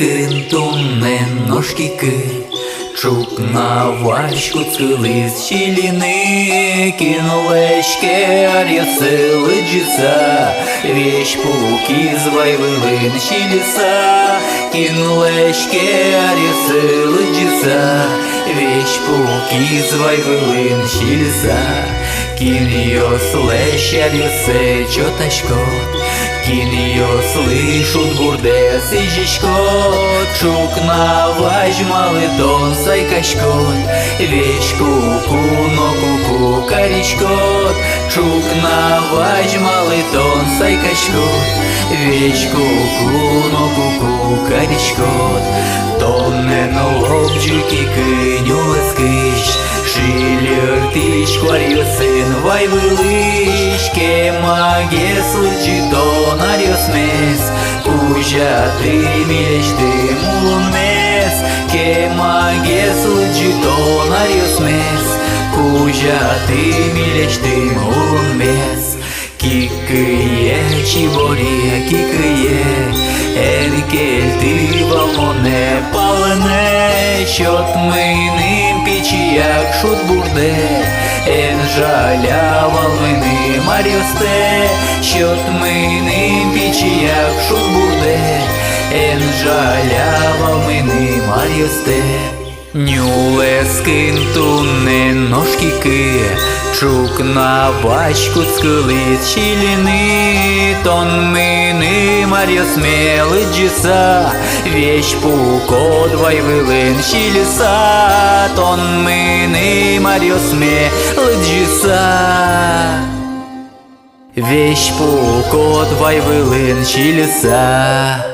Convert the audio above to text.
скинтунен ножки кир, чук на вачку цкилиз щіліни, кінолешке ар'яси лиджіса, вещ пуки звайвилин щіліса, кінолешке ар'яси лиджіса, вещ пуки звайвилин щіліса, кін йос лещ ар'ясе чоташкот, кін йос лишут бурдес і жішкот, чук на важ малитон сайкашкот, вещ куку но куку карішкот, чук на важ малитон сайкашкот, вещ куку но куку карішкот, тонен лобджуки киню лескиш, шилер тиш кварьосин вайвилиш, кемаге случи тонарьос мес, кужа ты милеш ты мулунмес, кемаге случи тонарьос мес, кужа ты милеш ты мулунмес. Кикые чибория, кикые, енкель ти валмоне палене, щот миним пічі, як шут бурде, ен жаля валмини мар'йосте, щот миним пічі, як шут бурде, ен жаля валмини мар'йосте. Нюле скинтуне ножки кир, чук на бачку цкилиз щіліни, тон мини мар'йос мелиджіса, вещ пуко двайвилин щіліса, тон мини мар'йос мелиджіса, вещ пуко двайвилин щіліса.